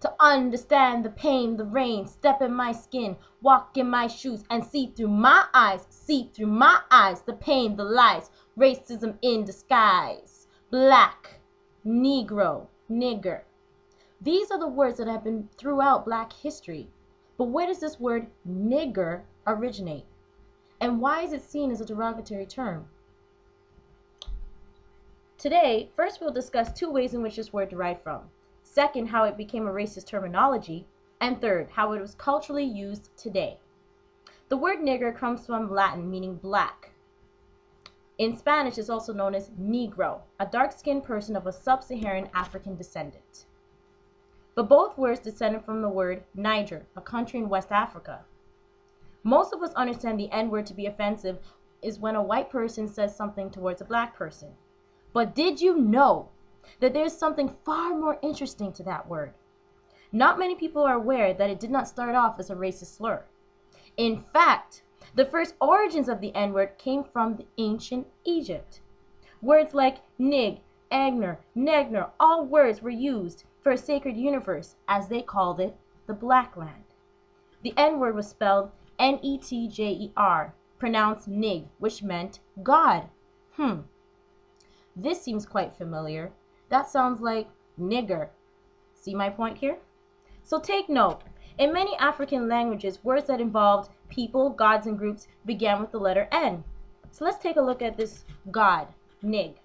To understand the pain, the rain, step in my skin, walk in my shoes, and see through my eyes, the pain, the lies, racism in disguise. Black, Negro, nigger. These are the words that have been throughout Black history. But where does this word nigger originate? And why is it seen as a derogatory term? Today, first we'll discuss two ways in which this word derived from. Second, how it became a racist terminology. And third, how it was culturally used today. The word nigger comes from Latin meaning black. In Spanish, it's also known as negro, a dark-skinned person of a sub-Saharan African descendant. But both words descended from the word Niger, a country in West Africa. Most of us understand the N-word to be offensive is when a white person says something towards a black person. But did you know that there's something far more interesting to that word? Not many people are aware that it did not start off as a racist slur. In fact, the first origins of the N-word came from ancient Egypt. Words like nig, agner, negner, all words were used for a sacred universe, as they called it, the Black Land. The N-word was spelled N-E-T-J-E-R, pronounced nig, which meant God. This seems quite familiar. That sounds like nigger. See my point here? So take note. In many African languages, words that involved people, gods, and groups began with the letter N. So let's take a look at this God, nig.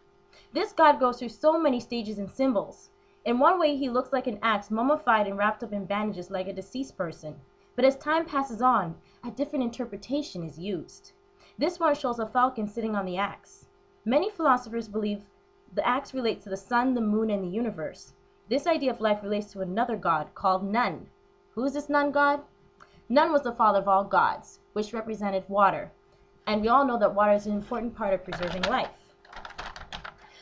This God goes through so many stages and symbols. In one way, he looks like an axe, mummified and wrapped up in bandages like a deceased person. But as time passes on, a different interpretation is used. This one shows a falcon sitting on the axe. Many philosophers believe the axe relates to the sun, the moon, and the universe. This idea of life relates to another god called Nun. Who is this Nun god? Nun was the father of all gods, which represented water. And we all know that water is an important part of preserving life.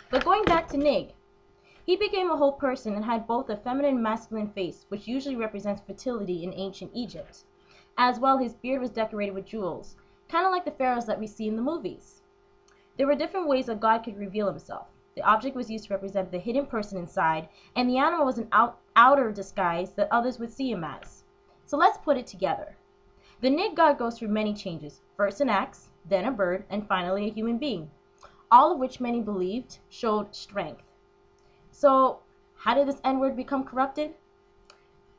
But going back to Nig, he became a whole person and had both a feminine and masculine face, which usually represents fertility in ancient Egypt. As well, his beard was decorated with jewels, kind of like the pharaohs that we see in the movies. There were different ways a god could reveal himself. The object was used to represent the hidden person inside, and the animal was an outer disguise that others would see him as. So let's put it together. The Nig god goes through many changes, first an axe, then a bird, and finally a human being, all of which many believed showed strength. So how did this N-word become corrupted?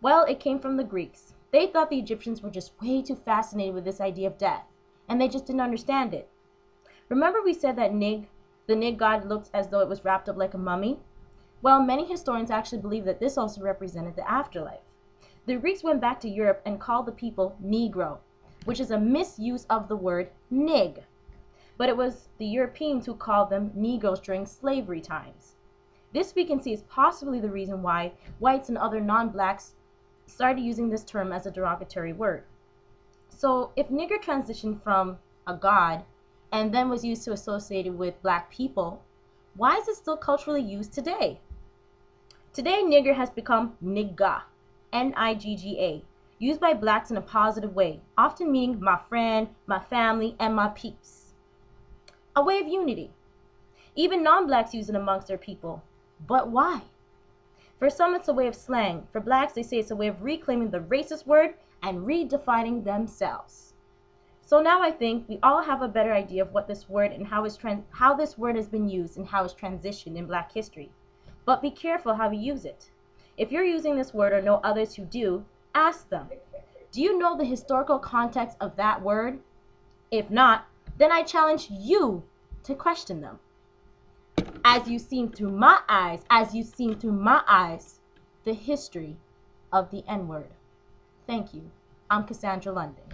Well, it came from the Greeks. They thought the Egyptians were just way too fascinated with this idea of death, and they just didn't understand it. Remember we said that the Nig god looked as though it was wrapped up like a mummy? Well, many historians actually believe that this also represented the afterlife. The Greeks went back to Europe and called the people Negro, which is a misuse of the word nig. But it was the Europeans who called them Negroes during slavery times. This we can see is possibly the reason why whites and other non-blacks started using this term as a derogatory word. So if nigger transitioned from a god and then was used to associate it with black people, why is it still culturally used today? Today, nigger has become nigga, N-I-G-G-A, used by blacks in a positive way, often meaning my friend, my family, and my peeps. A way of unity. Even non-blacks use it amongst their people. But why? For some, it's a way of slang. For blacks, they say it's a way of reclaiming the racist word and redefining themselves. So now I think we all have a better idea of what this word and how this word has been used and how it's transitioned in Black history. But be careful how you use it. If you're using this word or know others who do, ask them, do you know the historical context of that word? If not, then I challenge you to question them. As you've seen through my eyes, the history of the N-word. Thank you. I'm Cassandra London.